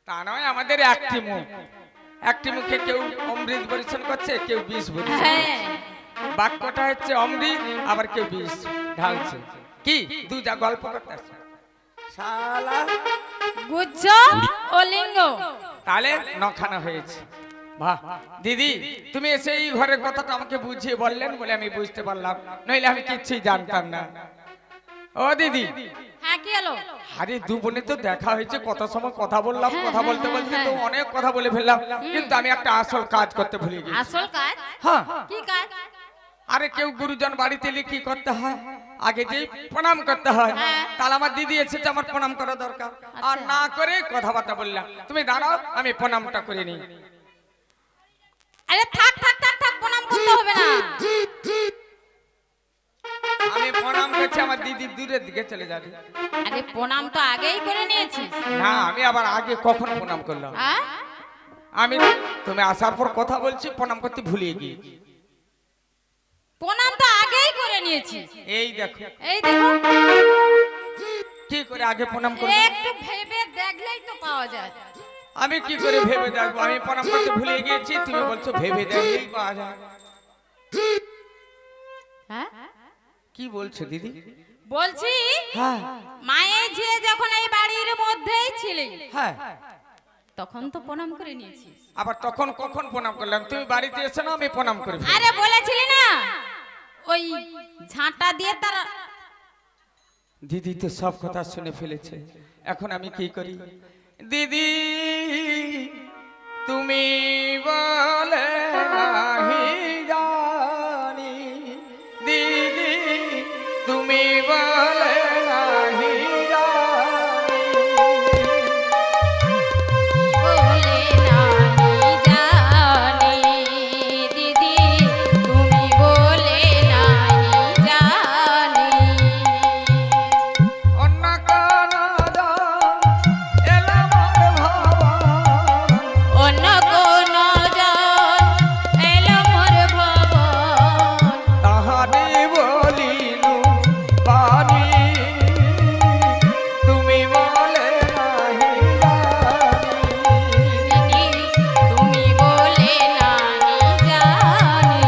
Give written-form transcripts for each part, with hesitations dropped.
তা নয়, আমাদের একটি মুখে কেউ অমৃত পরিচ্ছন্ন করছে, কেউ বিষ পরিচ্ছন্ন হ্যাঁ বাক্যটা হচ্ছে অমৃত, আবার কেউ বিষ ঢালছে। কি দুটা গল্প করতেছে শালা, গুজ্জ ও লিঙ্গ। তাহলে নখানা হয়েছে। বাহ দিদি, তুমি এসে এই ঘরের কথাটা আমাকে বুঝিয়ে বললেন বলে আমি বুঝতে পারলাম, নইলে আমি কিচ্ছুই জানতাম না। ও দিদি, হ্যাঁ কি হলো? আরে দু বোনে তো দেখা হয়েছে, কত সময় কথা বললাম, কথা বলতে বলতে তো অনেক কথা বলে ফেললাম, কিন্তু আমি একটা আসল কাজ করতে ভুলে গেছি। আসল কাজ? হ্যাঁ। কি কাজ? আরে কেউ গুরুজন বাড়িতে এলে কি করতে হয়, আগে যে প্রণাম করতে হয়। তাহলে আমার দিদি এসেছে, আমার প্রণাম করা দরকার, আর না করে কথাবার্তা বললাম। তুমি দাঁড়াও, আমি প্রণামটা করে নিই। আরে থাক থাক থাক থাক, প্রণাম করতে হবে না। আমি প্রণাম করছি, আমার দিদি দূরের দিকে চলে যাবে। আরে প্রণাম তো আগেই করে নিয়েছিস। না, আমি আবার আগে কখন প্রণাম করলাম? আমি তুমি আসার পর কথা বলছি, প্রণাম করতে ভুলিয়ে গিয়েছি। প্রণাম তো আগেই করে নিয়েছিস। এই দেখো, এই দেখো, কি করে আগে প্রণাম করব? একটু ভেবে দেখলেই তো পাওয়া যায়। আমি কি করে ভেবে দেখবো? আমি প্রণাম করতে ভুলে গিয়েছি, তুমি বলছো ভেবে দেখলেই পাওয়া যায়। হ্যাঁ কি বলছো দিদি? বলছি হ্যাঁ মায়ের যে যখন এই বাড়ির মধ্যেই ছিলি, হ্যাঁ, তখন তো প্রণাম করে নিয়েছিস। আবার তখন কখন প্রণাম করলাম? তুমি বাড়িতে এসে না, আমি প্রণাম করে ফেলি। আরে বলেছিলি না ওই ঝাঁটা দিয়ে তার। দিদি তো সব কথা শুনে ফেলেছে, এখন আমি কি করি? দিদি তুমি বলে নাহি জানি, দিদি তুমি বলে নাহি জানি, বলে নাহি জানি, দিদি তুমি বলে নাহি জানি। অন্য কোন জন এলো মোর ভবন, অন্য কোন জন এলো মোর ভবন, তাহারে বলিনু বাণী, তুমি বলে নাহি জানি, দিদি তুমি বলে নাহি জানি,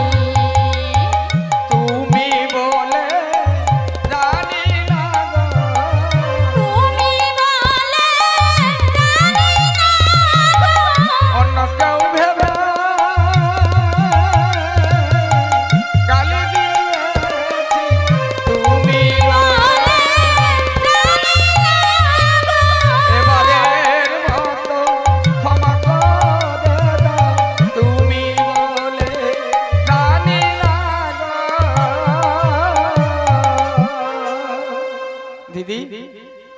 তুমি বলে জানি না গো, তুমি বলে জানি না গো। অন্য কেউ ভেবে গালি দিয়েছি, তুমি বলে এবারের মতো ক্ষমা করে দাও, তুমি বলে জানি না গো। দিদি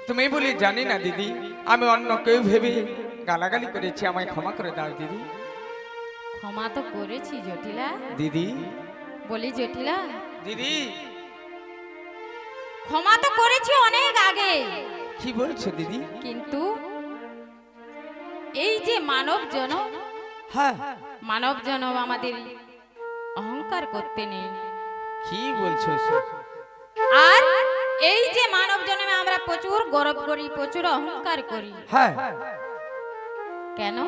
তুমি বলি জানি না দিদি, আমি অন্য কেউ ভেবে গালাগালি করেছি, আমায় ক্ষমা করে দাও দিদি। ক্ষমা তো করেছি জটিলা। দিদি বলি জটিলা, দিদি ক্ষমা তো করেছি অনেক আগে, কি বলছো দিদি? কিন্তু এই যে মানব জনম, হ্যাঁ, মানব জনম আমাদের অহংকার করতে নেই। কি বলছো এসব? আর এই যে মানব জন্মে আমরা প্রচুর গর্ব করি, প্রচুর অহংকার করি। হ্যাঁ কেন?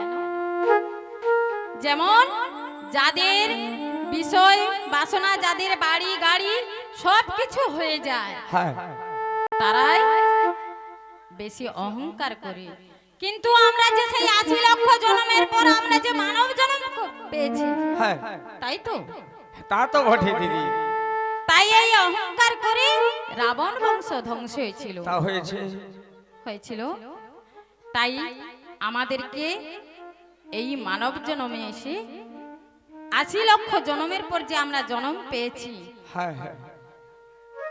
যেমন যাদের বিষয় বাসনা, যাদের বাড়ি গাড়ি সব কিছু হয়ে যায়, হ্যাঁ, তারাই বেশি অহংকার করে। কিন্তু আমরা যে সেই ৮০ লক্ষ জন্মের পর আমরা যে মানব জন্ম পেয়েছি, হ্যাঁ, তাই তো, তা তো বটে দিদি, তাই এই অহংকার করে রাবণ বংশ ধ্বংস হয়েছিল তা হয়েছে। হয়েছিল। তাই আমাদেরকে এই মানব জন্মে এসে ৮০ লক্ষ জন্মের পর যে আমরা জন্ম পেয়েছি, হ্যাঁ হ্যাঁ,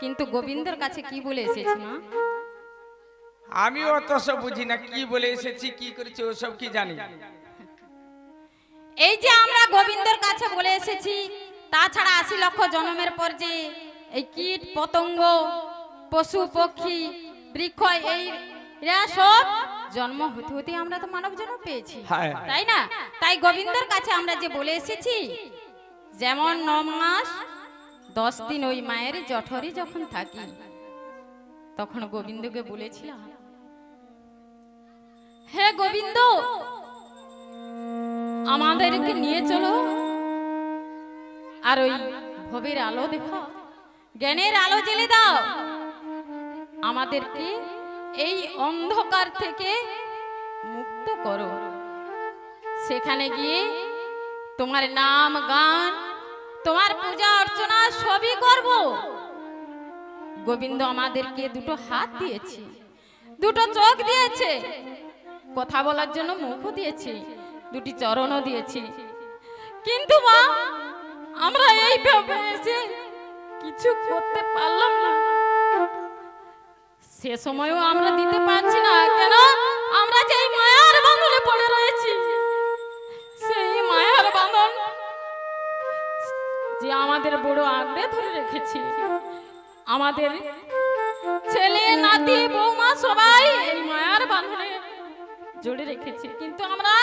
কিন্তু গোবিন্দর কাছে কি বলে এসেছি মা? আমিও অত সব বুঝি না, কি বলে এসেছি কি করেছি ওসব কি জানি। এই যে আমরা গোবিন্দর কাছে বলে এসেছি, তাছাড়া ৮০ লক্ষ জন্মের পর যে এই কীট পতঙ্গ পশু পক্ষী বৃক্ষ এইরা সব জন্ম হতে হতে আমরা তো মানব জন্ম পেয়েছি, হ্যাঁ। তাই না? তাই গোবিন্দর কাছে আমরা যে বলে এসেছি, যেমন ৯ মাস ১০ দিন ওই মায়ের জঠরে যখন থাকি, তখন গোবিন্দকে বলেছিলাম, হে গোবিন্দ আমাদেরকে নিয়ে চলো, আর ওই ভবের আলো দেখো, জ্ঞানের আলো জ্বেলে দাও, আমাদেরকে এই অন্ধকার থেকে মুক্ত করো। সেখানে গিয়ে তোমার নাম গান, তোমার পূজা অর্চনা সবই করব। গোবিন্দ আমাদেরকে দুটো হাত দিয়েছে, দুটো চোখ দিয়েছে, কথা বলার জন্য মুখও দিয়েছে, দুটি চরণও দিয়েছে। কিন্তু মা, আমরা এইভাবে এসে কিছু করতে পারলাম না। সে সময়ও আমরা দিতে পারছি না কেন? আমরা যে মায়ার বাঁধনে পড়ে রয়েছি, সেই মায়ার বাঁধন যে আমাদের বড় আঁকড়ে ধরে রেখেছে। আমাদের ছেলে নাতি বৌমা সবাই এই মায়ার বাঁধনে জড়ে রেখেছে, কিন্তু আমরা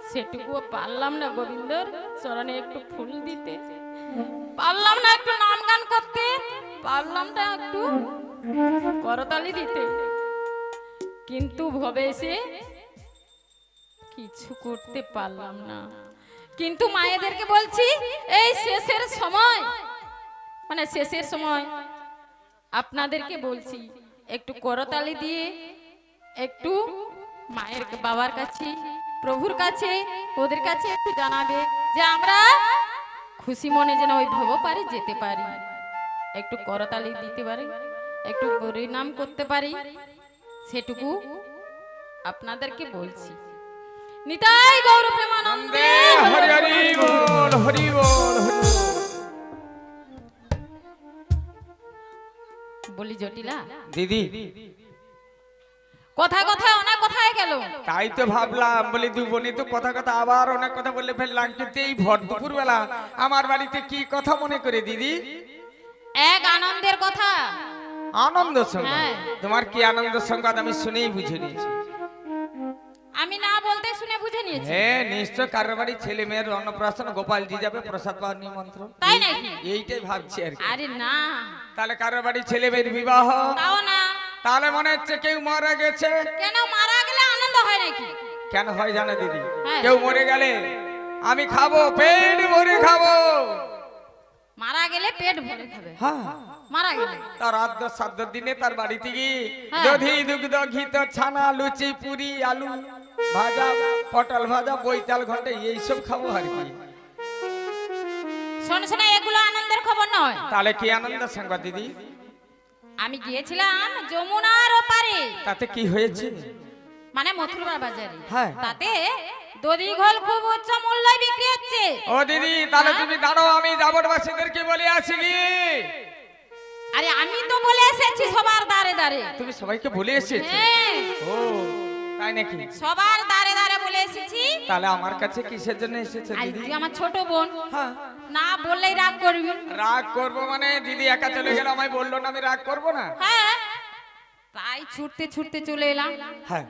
সেটুকুও পারলাম না গোবিন্দর চরণে একটু ফুল দিতে, পারলাম না একটু নাম গান করতে, পারলাম না একটু করতালি দিতে। কিন্তু ভবে এসে কিছু করতে পারলাম না। কিন্তু মায়েদেরকে বলছি, এই শেষের সময়, মানে শেষের সময় আপনাদেরকে বলছি, একটু করতালি দিয়ে একটু মায়ের বাবার কাছে, প্রভুর কাছে, ওদের কাছে একটু জানাবে যে আমরা খুশি মনে যেন ওই ভব পারে যেতে পারি, একটু করতালি দিতে পারি, একটু হরিনাম করতে পারি, সেটুকু আপনাদেরকে বলছি। নিতাই গৌর প্রেমানন্দে হরি হরি বল, হরি বল, হরি বল। বলি জটিলা দিদি, কথায় কথায় অনেক কথায় গেল। তাই তো ভাবলাম, বলি দু বোনই তো কথা কথা আবার অনেক কথা বলে ফেললাম, কিন্তু এই ভর দুপুর বেলা আমার বাড়িতে কি কথা মনে করে দিদি? এক আনন্দের কথা। আনন্দ সংবাদ? হ্যাঁ। তোমার কি আনন্দ সংবাদ আমি শুনেই বুঝে নিয়েছি। আমি না বলতে শুনে বুঝে নিয়েছি। হ্যাঁ, নিশ্চয় কারোর বাড়ি ছেলে মেয়ের অন্নপ্রাশন, গোপালজি যাবে প্রসাদ পাওয়ার নিমন্ত্রণ। তাই নাকি? এইটাই ভাবছি আর কি। আরে না, তাহলে কারোর বাড়ি ছেলে মেয়ের বিবাহ, তাও না। তাহলে মনে হচ্ছে কেউ মারা গেছে। কেন মারা গেলে আনন্দ হয় নাকি? কেন হয় জানো দিদি? হ্যাঁ। কেউ মরে গেলে আমি খাবো, পেট ভরে খাবো। মারা গেলে পেট ভরে খাবে? হ্যাঁ, মারা গেলে তার আদ্য সাদ্য দিনে তার বাড়িতে গিয়ে হ্যাঁ। দধি দুগ্ধ ঘিত ছানা লুচি পুরি আলু ভাজা পটল ভাজা বৈতাল ঘন্টে এইসব খাবো আর কি। শোন শোনা, এগুলো আনন্দের খবর নয়। তাহলে কি আনন্দের সংবাদ দিদি? আমি গিয়েছিলাম যমুনার ওপারে, তাতে কি হয়েছে? মানে মথুরা বাজারে। হ্যাঁ। তাতে দধি ঘোল খুব উচ্চ মূল্যে বিক্রি হচ্ছে। ও দিদি, তাহলে তুমি দাঁড়াও, আমি যাবটবাসীদেরকে বলে আসি কি। আরে আমি তো বলে এসেছি সবার দাঁড়ে দাঁড়ে। তুমি সবাইকে বলে এসেছো? হ্যাঁ, ও তাই নাকি? সবার দাঁড়ে দাঁড়ে বলে এসেছি। তাহলে আমার কাছে কিসের জন্য এসেছো আজ দিদি? তুই আমার ছোট বোন, হ্যাঁ। না বললেই রাগ করবি। রাগ করবো মানে দিদি একা চলে গেল, আমায় বললো না, আমি রাগ করবো না? হ্যাঁ, তাই ছুটতে ছুটতে চলে এলাম হ্যাঁ,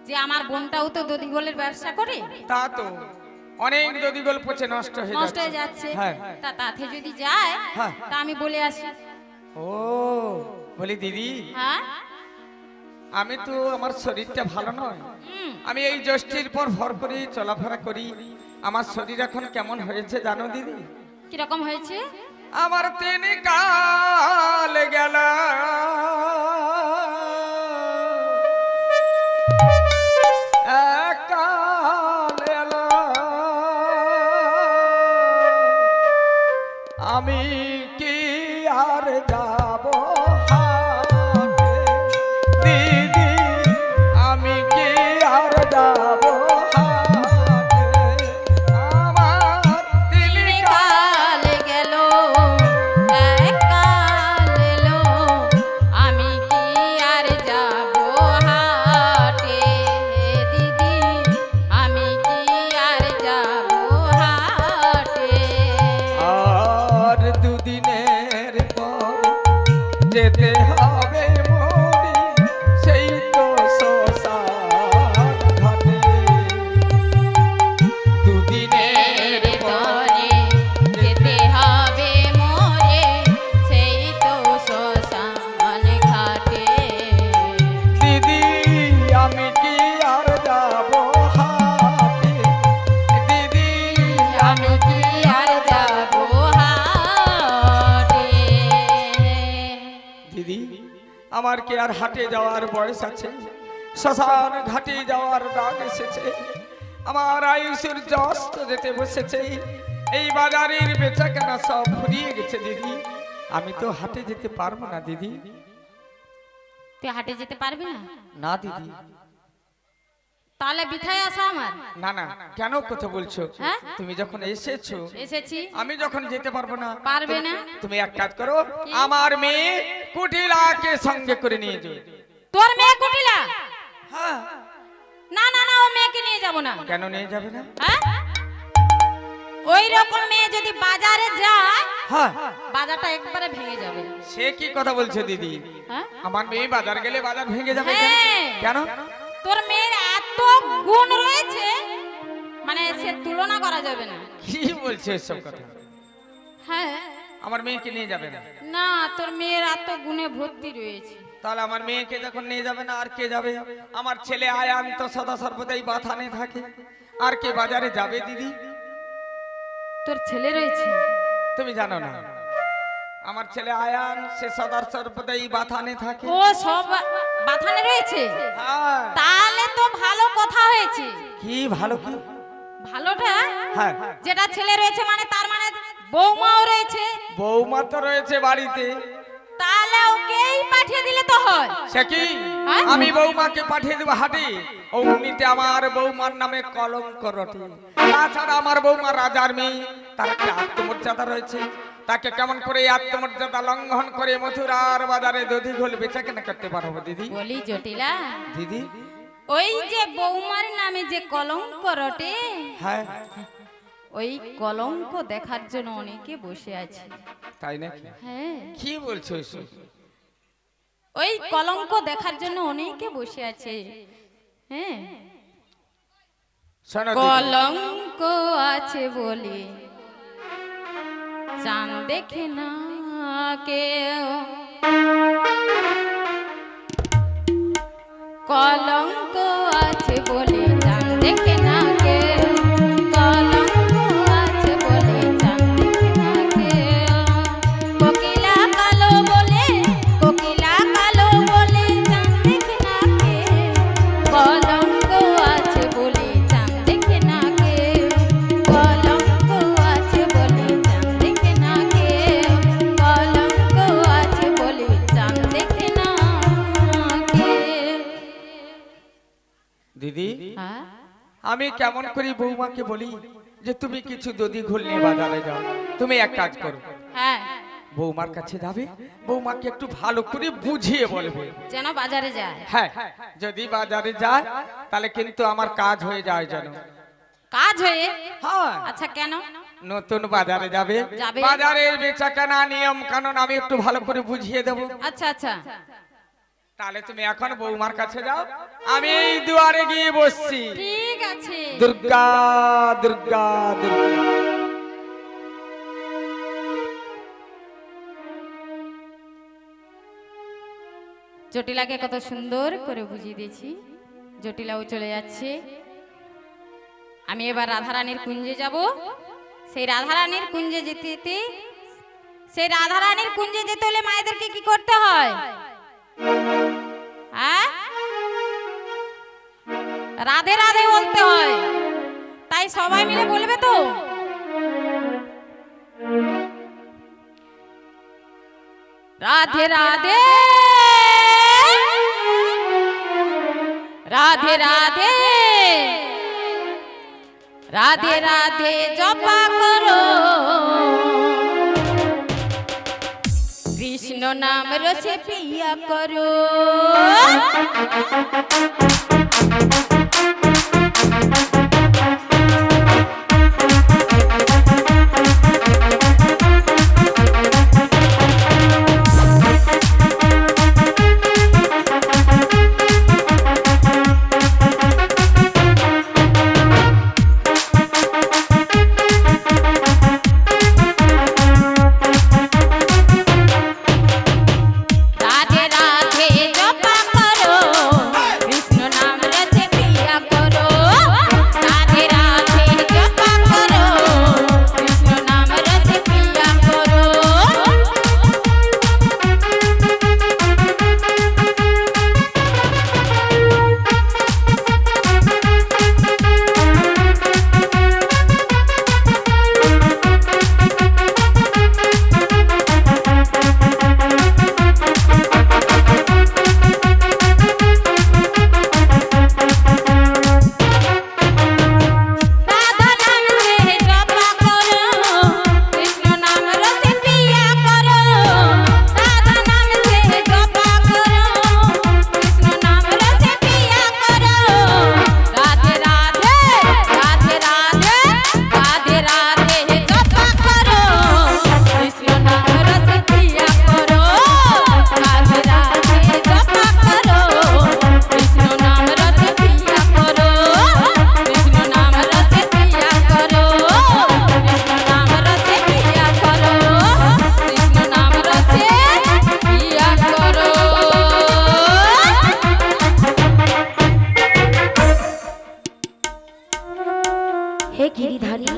যে আমার বোনটাও তো দধি ঘোলের ব্যবসা করে, তা তো অনেক দদিগোল পচে নষ্ট নষ্ট হয়ে যাচ্ছে। যাচ্ছে। হ্যাঁ। তা তাতে যদি যায় হ্যাঁ। তা আমি বলে আসি। ও বলি দিদি, হ্যাঁ, আমি তো আমার শরীরটা ভালো নয়, হুম, আমি এই জ্যৈষ্ঠীর পর ভর করে চলাফেরা করি। আমার শরীর এখন কেমন হয়েছে জানো দিদি? কিরকম হয়েছে? আমার 3 কাল গেল, এক কাল এলো, আমি কি আর যাব হাটে? দিদি, আমি কি আর যাব হাটে? আমার 3 কাল গেল, এক কাল এলো, আমি কি আর যাব হাটে? দিদি, আমি কি আর যাব হাটে? আর দুদিনের পর যেতে হবে মরি, সেই তো শ্মশান ঘাটে। আমার কি আর হাটে যাওয়ার বয়স আছে? শ্মশান ঘাটে যাওয়ার ডাক এসেছে। আমার আয়ুষের অস্ত যেতে বসেছে। এই বাজারের বেচাকেনা সব ফুরিয়ে গেছে দিদি। আমি তো হাটে যেতে পারবো না দিদি। তুই হাটে যেতে পারবি না? না দিদি। তাহলে বিথায় আসা আমার। না না, কেন কথা বলছো? হ্যাঁ? তুমি যখন এসেছো, এসেছি। আমি যখন যেতে পারবো না। পারবে না? তুমি এক কাজ করো, আমার মেয়ে কুটিলাকে সঙ্গে করে নিয়ে যাও। তোর মেয়ে কুটিলা? হ্যাঁ। না না না, ও মেয়েকে নিয়ে যাব না। কেন নিয়ে যাবে না? হ্যাঁ? ওই রকম মেয়ে যদি বাজারে যায়, হ্যাঁ, বাজারটা একবারে ভেঙে যাবে। সে কি কথা বলছো দিদি? হ্যাঁ? আমার মেয়ে বাজার গেলে বাজার ভেঙে যাবে কেন? হ্যাঁ। কেন? তোর মেয়ের এত গুণ রয়েছে, মানে সে তুলনা করা যাবে না। কি বলছো এসব কথা? হ্যাঁ। আমার মেয়েকে নিয়ে যাবে না? না, তোর মেয়ের এত গুণে ভর্তি রয়েছে। তাহলে আমার মেয়েকে যখন নিয়ে যাবে না, আর কে যাবে? আমার ছেলে আয়ান তো সদা সর্বদাই বাথানে থাকে। আর কে বাজারে যাবে দিদি? তোর ছেলে রয়েছে? তুমি জানো না, আমার ছেলে আয়ান সে সদা সর্বদাই বাথানে থাকে। ও সব বাথানে রয়েছে? হ্যাঁ। তাহলে তো ভালো কথা হয়েছে। কি ভালো? কি ভালোটা? হ্যাঁ, যেটা ছেলে রয়েছে মানে তার মানে বৌমাও রয়েছে। বৌমা তো রয়েছে বাড়িতে। তাহলে ওকেই পাঠিয়ে দিলে তো হয়। সে কি? হ্যাঁ? আমি বৌমাকে পাঠিয়ে দেবো হাটে? অমনিতে আমার বৌমার নামে কলঙ্ক রটে। তাছাড়া আমার বৌমা রাজার মেয়ে, তার একটা আত্মমর্যাদা রয়েছে। তাকে কেমন করে এই আত্মমর্যাদা লঙ্ঘন করে মথুরার বাজারে দধি ঘোল বেচা কেনা করতে পারবো দিদি? বলি জটিলা, দিদি। ওই যে বৌমার নামে যে কলঙ্ক রটে, হ্যাঁ। ওই কলঙ্ক দেখার জন্য অনেকে বসে আছে। তাই নাকি? হ্যাঁ, কি বলছো এসব? ওই কলঙ্ক দেখার জন্য অনেকে বসে আছে। হ্যাঁ, শোনো দিদি। কলঙ্ক আছে বলে চাঁদ দেখে না কেউ, কলঙ্ক আছে বলে চাঁদ দেখে না কেউ, কলঙ্ক আছে বলে চাঁদ দেখে না কেউ। কোকিলা কালো বলে, কোকিলা কালো বলে চাঁদ দেখে না কেউ, কলঙ্ক আছে বলে চাঁদ দেখে না কেউ, কলঙ্ক আছে বলে চাঁদ দেখে না কেউ, কলঙ্ক আছে বলে চাঁদ দেখে না কেউ। দিদি, হ্যাঁ? আমি কেমন করে বৌমাকে বলি যে তুমি কিছু দধি ঘোল নিয়ে বাজারে যাও? তুমি এক কাজ করো, হ্যাঁ, বৌমার কাছে যাবে, বৌমাকে একটু ভালো করে বুঝিয়ে বলবে যেন বাজারে যায়। হ্যাঁ, যদি বাজারে যায় তাহলে কিন্তু আমার কাজ হয়ে যায় যেন। কাজ হয়ে? হ্যাঁ। আচ্ছা, কেন? নতুন বাজারে যাবে, যাবে। বাজারের বেচা কেনা নিয়ম কানুন আমি একটু ভালো করে বুঝিয়ে দেবো। আচ্ছা আচ্ছা, তাহলে তুমি এখন বৌমার কাছে যাও, আমি এই দুয়ারে গিয়ে বসছি। ঠিক আছে। দুর্গা দুর্গা দুর্গা। জটিলাকে কত সুন্দর করে বুঝিয়ে দিয়েছি, জটিলাও চলে যাচ্ছে। আমি এবার রাধারানীর কুঞ্জে যাব। সেই রাধারানীর কুঞ্জে যেতে যেতে, সেই রাধারানীর কুঞ্জে যেতে হলে মায়েদেরকে কি করতে হয়? হ্যাঁ, রাধে রাধে বলতে হয়। তাই সবাই মিলে বলবে তো? রাধে রাধে, রাধে রাধে, রাধে রাধে জপা করো, কৃষ্ণ নাম রসে পিয়া করো। রাধে রাধে জপা করো, কৃষ্ণ নাম হে গিরিধারী,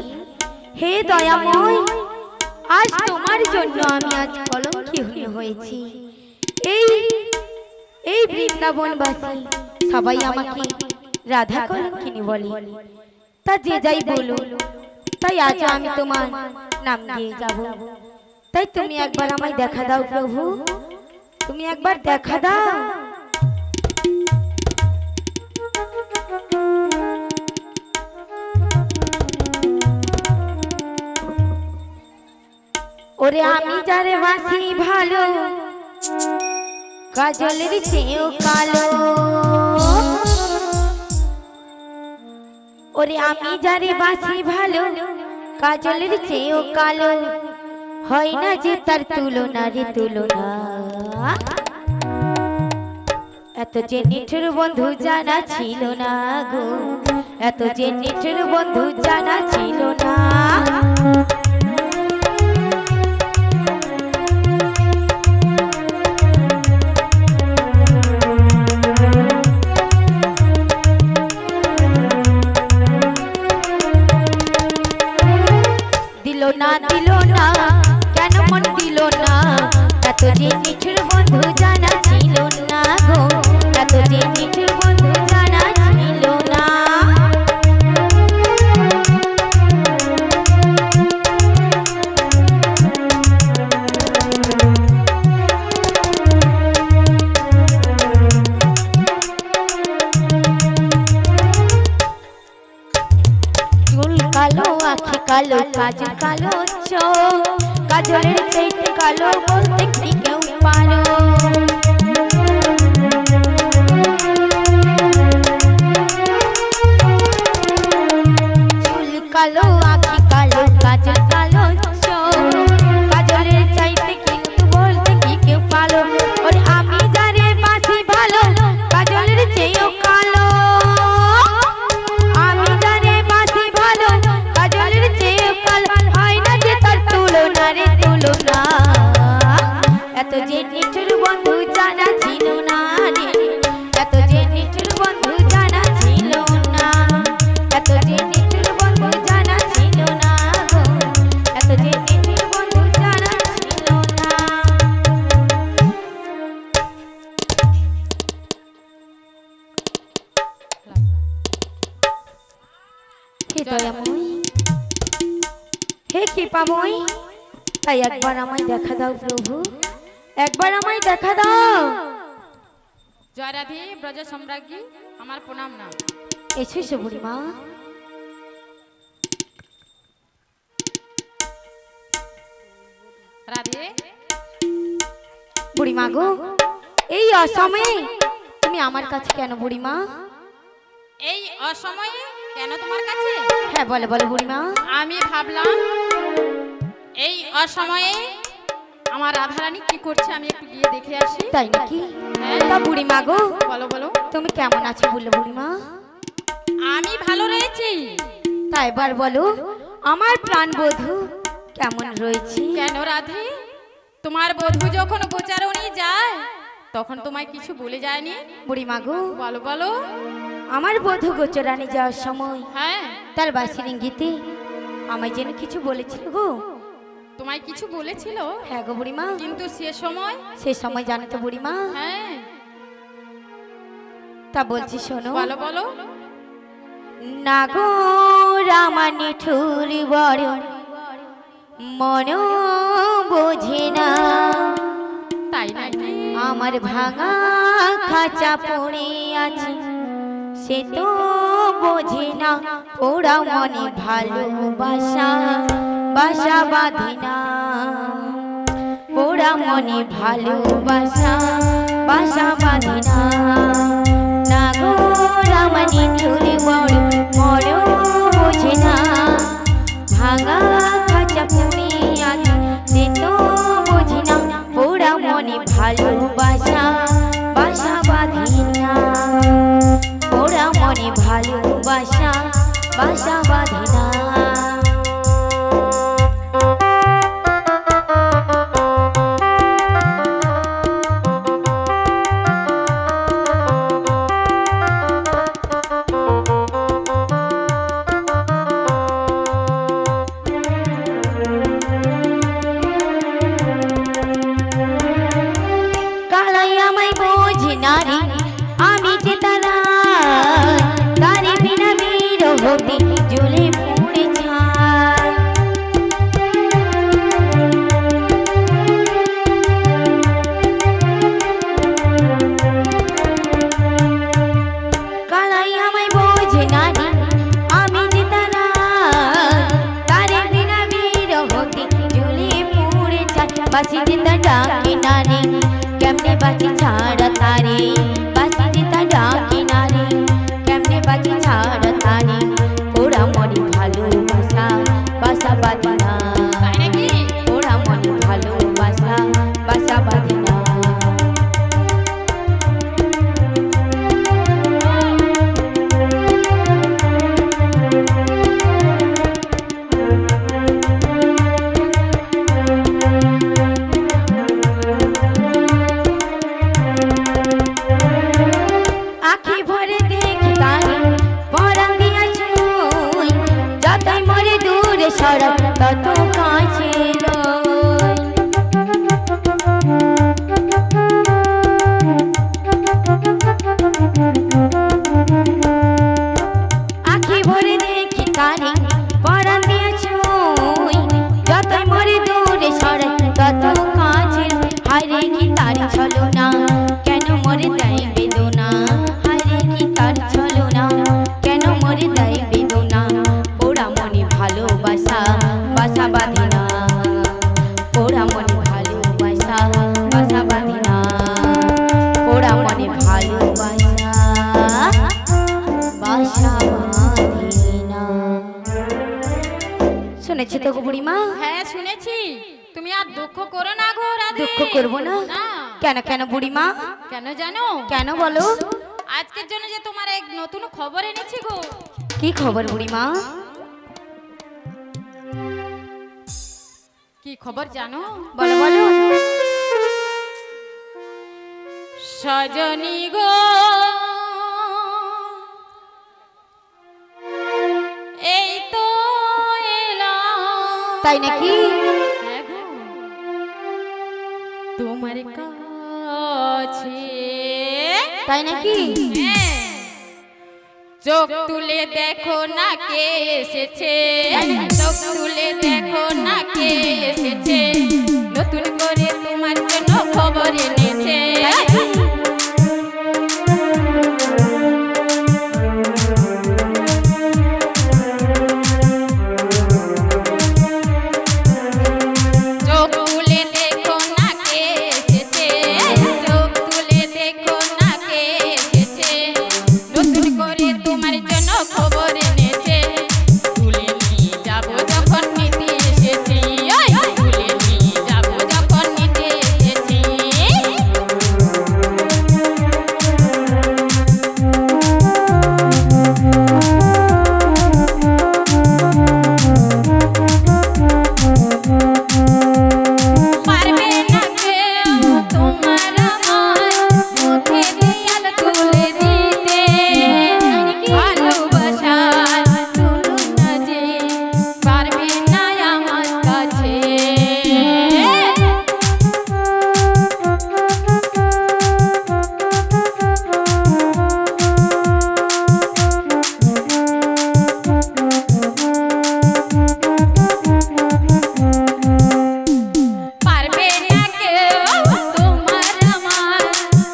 হে দয়াময়, আজ তোমার জন্য আমি আজ কলঙ্কিনী হয়েছি। এই এই বৃন্দাবনবাসী সবাই আমাকে রাধা কলঙ্কিনী বলে। তা যে যাই বলো, তাই আজ আমি তোমার নাম দিয়ে যাব। তাই তুমি একবার আমায় দেখা দাও প্রভু, তুমি একবার দেখা দাও। ওরে আমি যারে বাসি ভালো, কাজলের চেয়েও কালো। ওরে আমি যারে বাসি ভালো, কাজলের চেয়েও কালো। হয় না যে তার তুলনা রে তুলনা। এত যে নিঠুর বন্ধু জানা ছিল না গো, এত যে নিঠুর বন্ধু জানা ছিল না। দিল না দিল না কেন মন দিল না, এত যে নিঠুর বন্ধু জানা ছিল না গো, এত যে নিঠুর বন্ধু জানা ছিল না। চুল কালো, আখি কালো, কাজল কালো চোখ, কাজলের চাইতে কালো বলতে কি কেউ পারো। চুল কালো, আখি কালো, কাজল কালো চোখ, কাজলের চাইতে কিন্তু বলতে কি কেউ পারো। ওরে আমি যারে বাসি ভালো, কাজলের চেয়েও কালো। আমি যারে বাসি ভালো, কাজলের চেয়েও কালো। হয় না যে তার তুলনা রে তুলনা। এত যে নিঠুর বন্ধু জানা ছিল না রে, এত যে নিঠুর বন্ধু জানা ছিল না, এত যে নিঠুর বন্ধু জানা ছিল না গো, এত যে নিঠুর বন্ধু জানা ছিল না। হে দয়াময়, হে কৃপাময়, তাই একবার আমায় দেখা দাও প্রভু, একবার আমায় দেখা দাও। জয় রাধে ব্রজ সম্রাজ্ঞী, আমার প্রণাম না। এসো এসো বুড়িমা। রাধে বুড়িমা গো, এই অসময়ে তুমি আমার কাছে কেন বুড়িমা? এই অসময়ে কেন তোমার কাছে? হ্যাঁ বলো বলো বুড়িমা। আমি ভাবলাম এই অসময়ে আমার রাধারানী কি করছে, আমি একটু গিয়ে দেখে আসি। তাই নাকি? হ্যাঁ। তা বুড়িমা গো, বলো বলো। তুমি কেমন আছো বললো বুড়িমা? আমি ভালো রয়েছি। তা এবার বলো আমার প্রাণ বধূ কেমন রয়েছে? কেন রাধে, তোমার বধূ যখন গোচারণী যায় তখন তোমায় কিছু বলে যায়নি? বুড়িমা গো, বলো বলো। আমার বধূ গোচরানি যাওয়ার সময় হ্যাঁ, তার বাসির ইঙ্গিতে আমায় যেন কিছু বলেছিল গো। তোমায় কিছু বলেছিল? হ্যাঁ গো বুড়িমা। কিন্তু সে সময়? সে সময় জানো তো বুড়িমা? হ্যাঁ। তা বলছি শোনো। বলো বলো। না গো রামানি ঠুর বড় মন বোঝে না, তাই নাকি? আমার ভাঙা খাঁচা পড়ে আছে সে তো বোঝে না, ওরা মনে ভালোবাসা বাসা বাঁধে না, ওরা মনে ভালোবাসা বাসা বাঁধে না। না গো রামানি ঠুর বড় মন বোঝে না, ভাঙা খাঁচা পড়ে আছে সে তো বোঝে না, ওরা মনে ভালোবাসা বাসা বাঁধে না, ওরা মনে ভালোবাসা বাসা বাঁধে না। তত কাছে নয়। আখি ভরে দেখি তারে পরাণ দিয়ে ছুঁই, যতই মরে দূরে সরে তত কাছে। হায়রে কি তার ছলনা, কেন মরে দেয় বেদনা। হায়রে কি তার ছলনা, কেন মরে দেয় বেদনা। পোড়া মনে ভালোবাসা বাসা বাঁধে না, পোড়া মনে ভালোবাসা বাসা বাঁধে না, পোড়া মনে ভালোবাসা বাসা বাঁধে না। শুনেছি তো গো বুড়িমা? হ্যাঁ শুনেছি। তুমি আর দুঃখ করো না গো রাধে। দুঃখ করবো না? না। কেন কেন বুড়িমা? কেন জানো? কেন বলো? আজকের জন্য যে তোমার এক নতুন খবর এনেছি গো। কি খবর বুড়িমা? কি খবর জানো? বলো বলো। সজনী গো এই তো এলাম। তাই নাকি? হ্যাঁ গো, তোমার কাছে। তাই নাকি? হ্যাঁ। চোখ তুলে দেখো না কে এসেছে, চোখ তুলে দেখো না কে এসেছে, নতুন করে তোমার জন্য খবর এনেছে। চোখ তুলে দেখো না কে এসেছে, চোখ তুলে দেখো না কে এসেছে, নতুন করে তোমার জন্য খবর এনেছে। তুলে নিয়ে যাবো যখন নিতে এসেছি, তুলে নিয়ে যাবো যখন নিতে এসেছি। পারবে না কেউ তোমার আমার মুখে দিয়াল তুলে দিতে, ভালোবাসার তুলনা যে পারবে না আমার কাছে। পারবে না কেউ তোমার আমার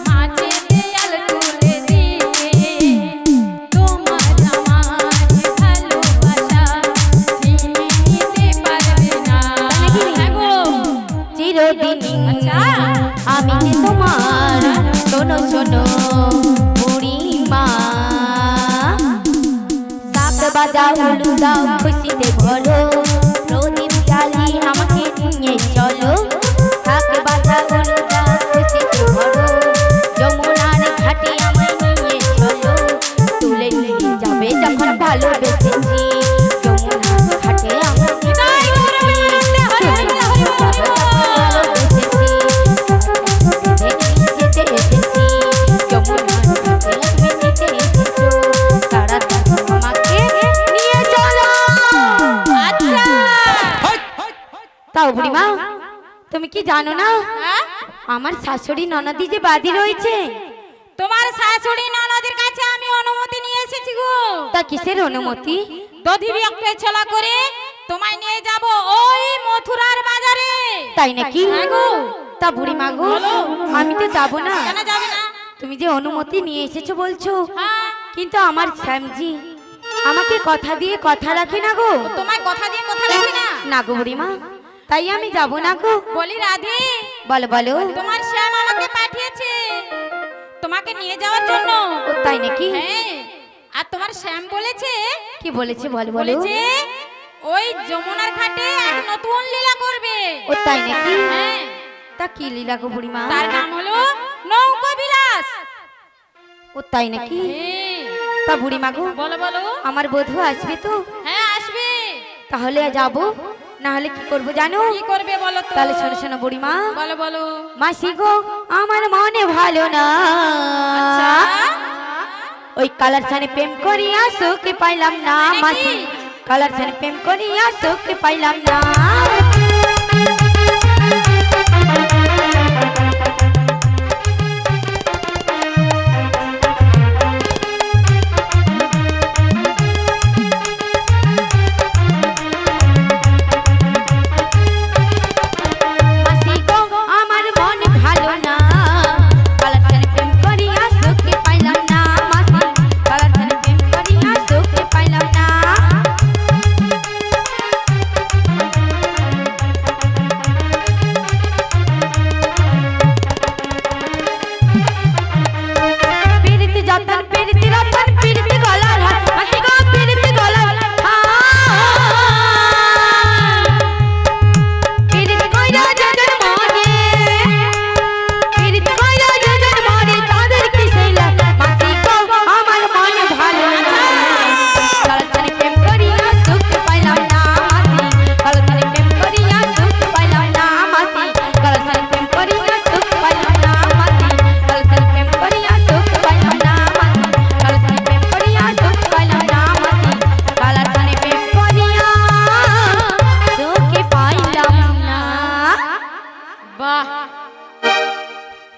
মাঝে দেয়াল তুলে দিতে, তোমার আমার ভালোবাসা ছিনিয়ে নিতে পারবে না। হ্যাঁ গো। চিরদিন আচ্ছা। আমি যে তোমার, শোনো শোনো বুড়িমা, শাক বাজা হলু দাও খুশিতে ভরো, প্রদীপ জ্বালি আমাকে নিয়ে চলো। শাক বাজা হলু দাও খুশিতে ভরো, যমুনার ঘাটে আমায় নিয়ে চলো। তুলে নিয়ে যাবে যখন ভালোবেসেছি, যমুনার ঘাটে আমায় হৃদয় গৌরবে আনন্দে হরি হরি হরি বল। যেতে এসেছি, যমুনার ঘাটে তুমি যেতে এসেছো, তাড়াতাড়ি আমাকে নিয়ে চলো। আচ্ছা। তাও বুড়িমা, তুমি কি জানো না হ্যাঁ? আমার শাশুড়ি ননদি যে বাদী রয়েছে? তোমার শাশুড়ি ননদের কাছে আমি অনুমতি নিয়ে এসেছি গো। তা কিসের অনুমতি? দধিবিয়াকে ছলা করে তোমায় নিয়ে যাব ওই মথুরার বাজারে। তাই নাকি? হ্যাঁ গো। তা বুড়িমা গো, বলো। আমি তো যাবো না। কেন যাবে না? তুমি যে অনুমতি নিয়ে এসেছো বলছো, হ্যাঁ। কিন্তু আমার শ্যামজি আমাকে কথা দিয়ে কথা রাখে না গো। তোমায় কথা দিয়ে কথা রাখি না? না গো বুড়িমা, তাই আমি যাব না গো। বলি রাধে, বলো বলো। তোমার শ্যাম আমাকে পাঠিয়েছে তোমাকে নিয়ে যাওয়ার জন্য। ও তাই নাকি? হ্যাঁ। আর তোমার শ্যাম বলেছে, কি বলেছে বল বলো। বলেছে ওই যমুনার ঘাটে এক নতুন লীলা করবে। ও তাই নাকি? হ্যাঁ। তা কি লীলা গো বুড়িমা? তার নাম হলো নৌকা বিলাস। ও তাই নাকি? হ্যাঁ। তা বুড়িমা গো, বলো বলো। আমার বধূ আসবে তো? হ্যাঁ আসবে। তাহলে যাব, না হলে কি করব জানো? কি করবে বলো তো? তাহলে শোনো শোনো বুড়িমা। বলো বলো। মাসি গো, আমার মনে ভালো না। আচ্ছা। ওই কালার সানে প্রেম করিয়া সুখ পাইলাম না। মানে কি? মাসি কালার ছাড়া প্রেম করিয়া সুখ পাইলাম না।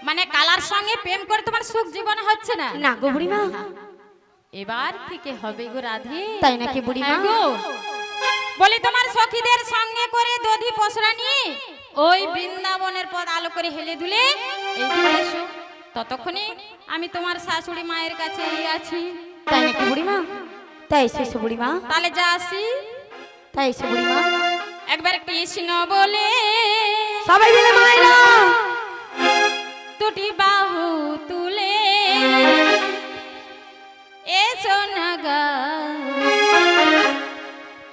মানে কালার সঙ্গে প্রেম করে তোমার সুখ জীবনে হচ্ছে না? না গো বুড়িমা, এবার থেকে হবে গো রাধে। তাই নাকি বুড়িমা? হ্যাঁ গো, বলি তোমার সখীদের সঙ্গে করে দধি পসরা নিয়ে ওই বৃন্দাবনের পথ আলো করে হেলে দুলে এইদিকে এসো, ততক্ষণে আমি তোমার শাশুড়ি মায়ের কাছে আছি। তাই নাকি বুড়িমা? তাই এসো বুড়িমা। তাহলে যা আসি। তাই এসো বুড়িমা। একবার কৃষ্ণ বলে সবাই মিলে মায়েরা দুটি বাহু তুলে এসো না গা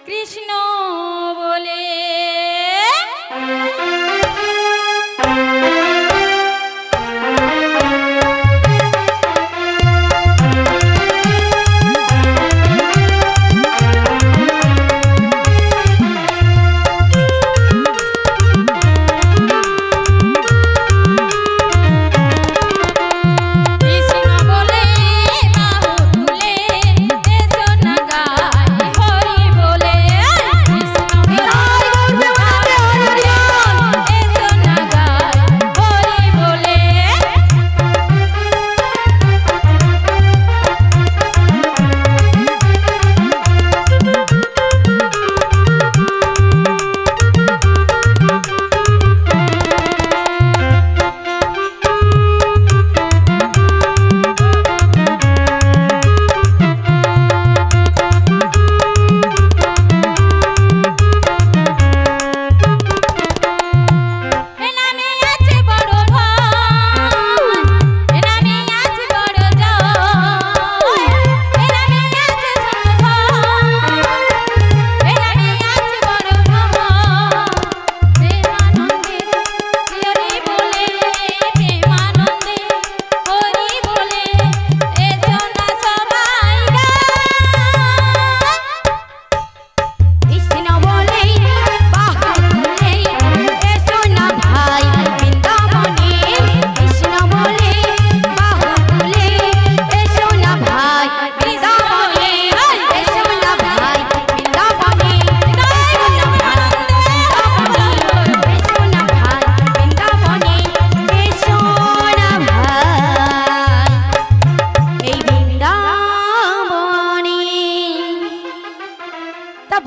কৃষ্ণ বলে।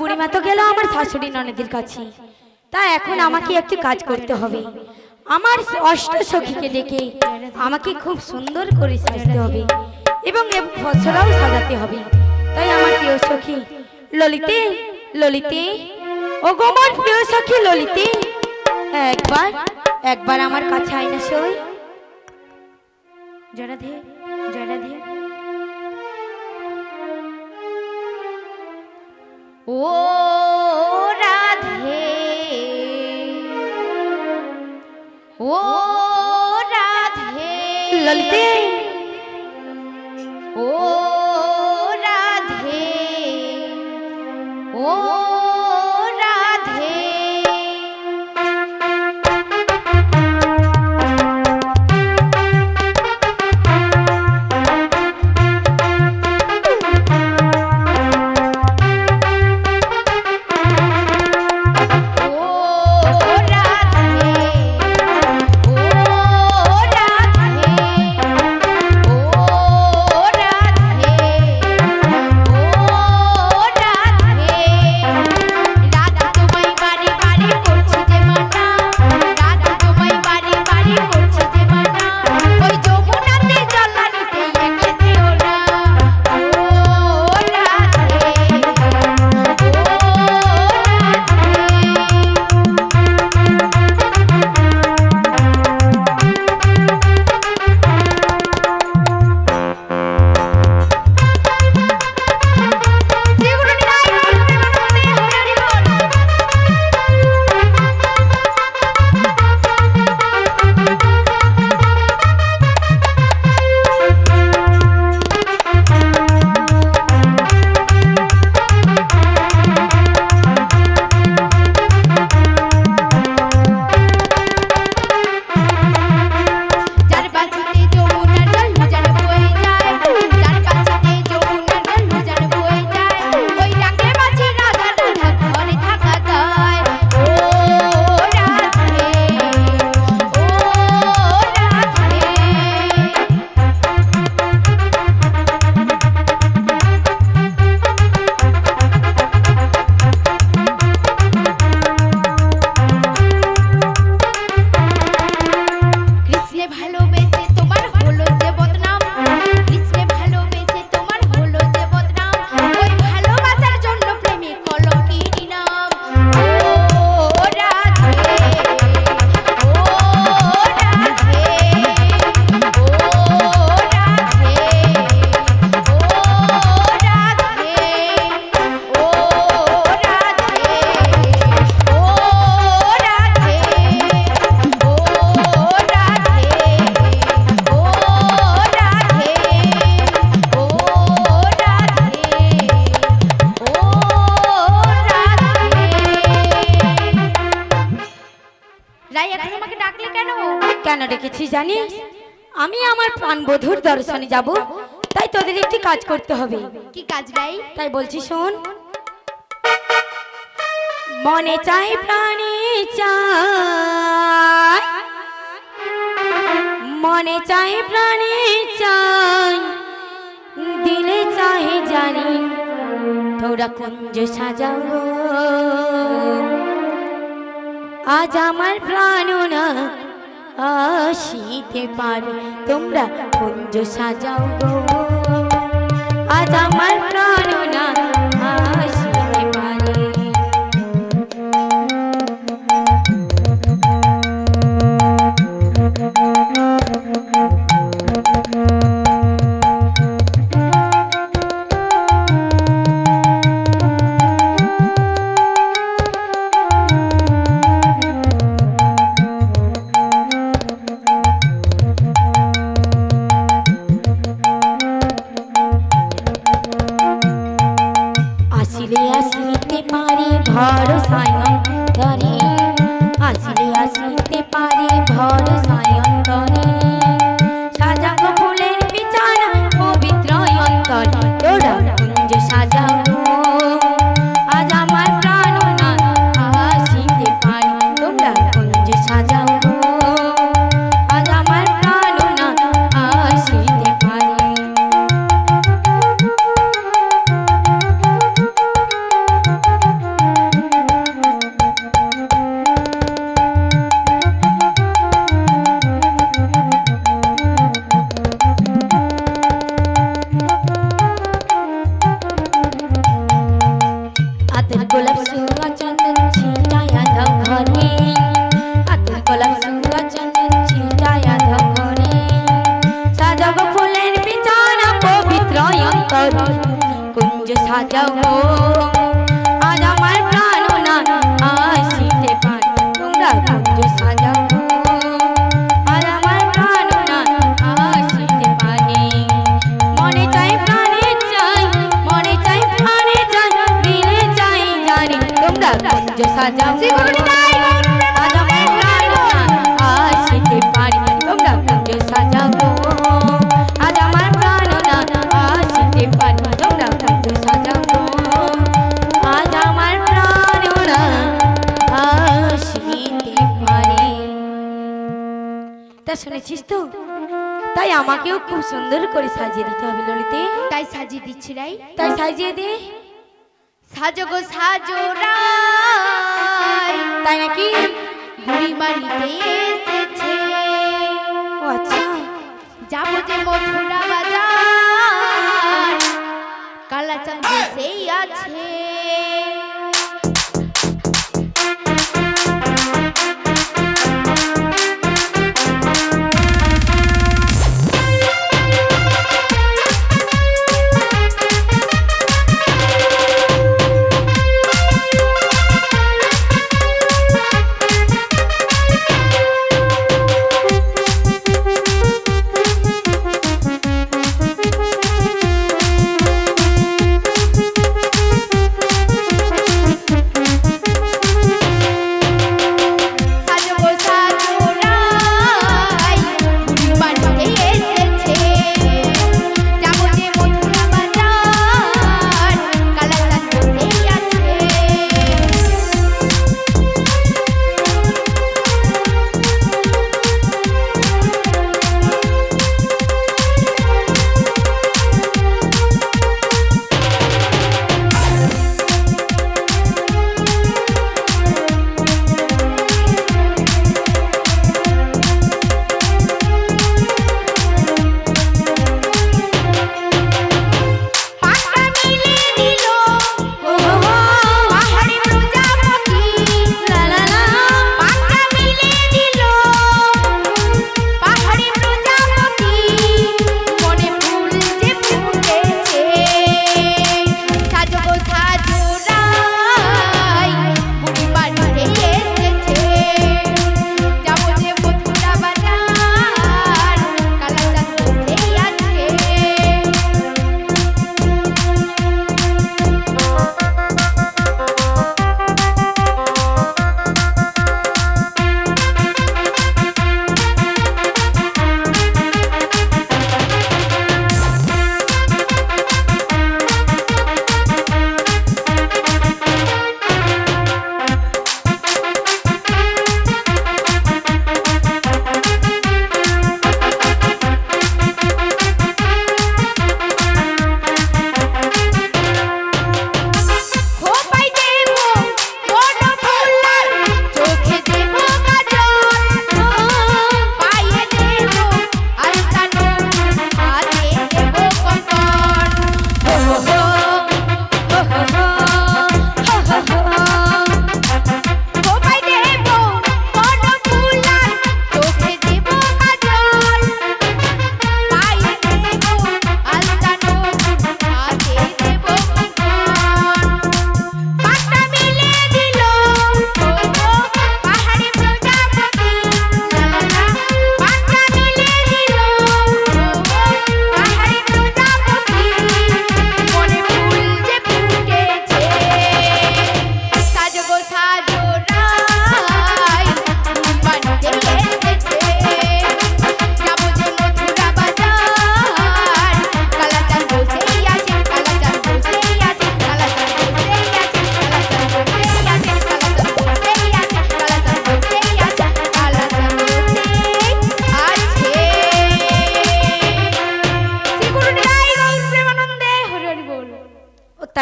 বুড়িমা তো গেল আমার শাশুড়ি ননদের কাছে, তা এখন আমাকে একটু কাজ করতে হবে। আমার অষ্ট সখীকে ডেকে আমাকে খুব সুন্দর করে সাজতে হবে এবং ফসলাও সাজাতে হবে। তাই আমার প্রিয় সখী ললিতে, ললিতে, ও গো আমার প্রিয় সখী ললিতে, একবার একবার আমার কাছে আয় না সই। জয় রাধে, জয় রাধে। ও রাধে, ও রাধে, ললিতে, ও রাধে, ও রাধে। কেন রেখেছি জানিস? আমি আমার প্রাণবধূর দর্শনে যাব, তাই তোদের একটি কাজ করতে হবে। কি কাজ ভাই? তাই বলছি শোন। মনে চাই প্রাণে চাই, মনে চাই প্রাণে চাই, দিলে চাহে জানি তোরা কুঞ্জ সাজাও গো। আজ আমার প্রাণনা আসিতে পারে, তোমরা কুঞ্জ সাজাও গো। আজ আমার প্রাণনা আসিতে পারে। আসিলে আসিতে পারে ভরসায় অন্তরে, আসিলে আসিতে পারে ভরসায় অন্তরে। সাজাগ ফুলের বিছানা পবিত্র অন্তরে, তোরা কুঞ্জ সাজাও গো। আজ আমার প্রাণনা আসিতে পারে, তোমরা কুঞ্জ সাজাও গো। আজ আমার প্রাণনা আসিতে পারে। আতর গোলাপ সুয়া চন্দন ছিটায়া দাও ঘরে, আতর গোলাপ সুয়া চন্দন ছিটায়া দাও ঘরে। সাজাও গো ফুলের বিছানা পবিত্র অন্তর, কুঞ্জ সাজাও গো। আজ আমার প্রাণনা আসিতে পারে, তোমরা কুঞ্জ সাজাও গো। আজ আমার প্রাণনা আসিতে পারে। মনে চাই প্রাণে চাই, মনে চাই প্রাণে চাই, দিলে চাই জানি তোমরা কুঞ্জ সাজাও গো। আজ আমার প্রাণনা আসিতে পারে, তোমরা কুঞ্জ সাজাও গো। আজ আমার প্রাণনা আসিতে পারে, তোমরা কুঞ্জ সাজাও গো। আজ আমার প্রাণনা আসিতে পারে। তা শুনেছিস তো? তাই আমাকেও খুব সুন্দর করে সাজিয়ে দিতে হবে ললিতে। তাই সাজিয়ে দিচ্ছি রাই। তাই সাজিয়ে দে। সাজো গো সাজো রাই, তাই নাকি? বুড়ি বাড়িতে এসেছে। ও আচ্ছা। যাবো যে মথুরা বাজার, কালাচাঁদ সেই আছে।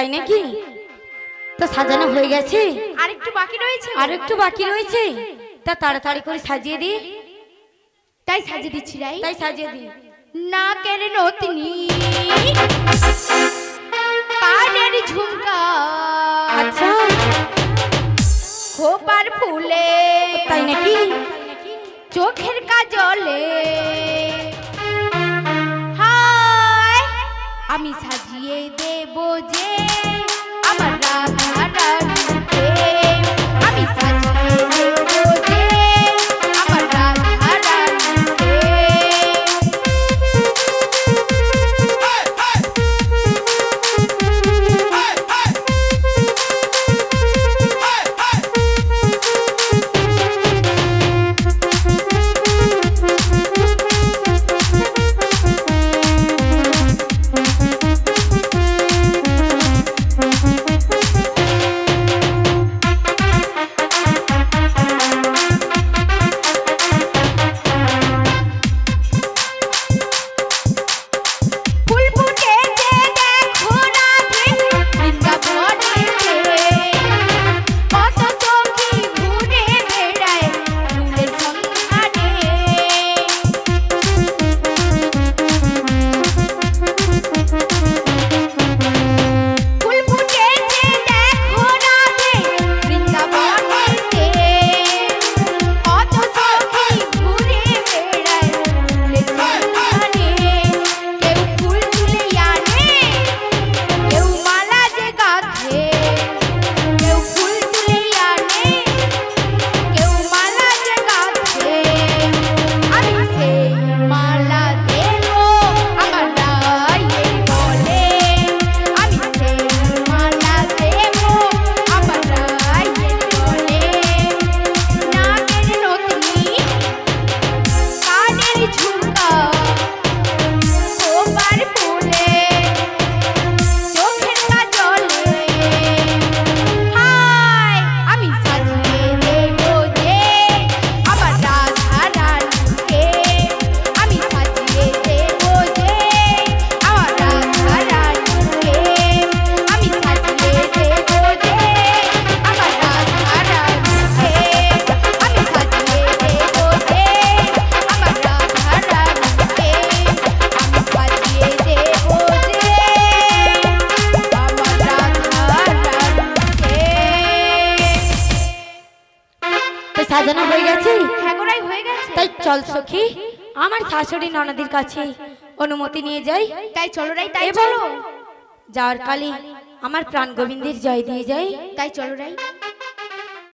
তাই নাকি? তো সাজানো হয়ে গেছে? আর একটু বাকি রয়েছে। আর একটু বাকি রয়েছে, তা তাড়াতাড়ি করে সাজিয়ে দি। তাই সাজিয়ে দিচ্ছি রাই। তাই সাজিয়ে দি। নাকের নতনি, কানের ঝুমকা, আচ্ছা খোপার ফুলে, তাই নাকি? চোখের কাজলে, হায় আমি সাজিয়ে দেব যে আমার রাধা রানীকে, আমি সাজিয়ে দেব যে আমার রাধা রানীকে। সাজানো হয়ে গেছে? হ্যাঁ গোড়াই হয়ে গেছে। তাই চল সখী, আমার শাশুড়ি ননদের কাছে অনুমতি নিয়ে যাই। তাই চলো রাই, তাই এবং চলো। যাওয়ার কালে আমার প্রাণ গোবিন্দের জয় দিয়ে যাই। তাই চলো রাই।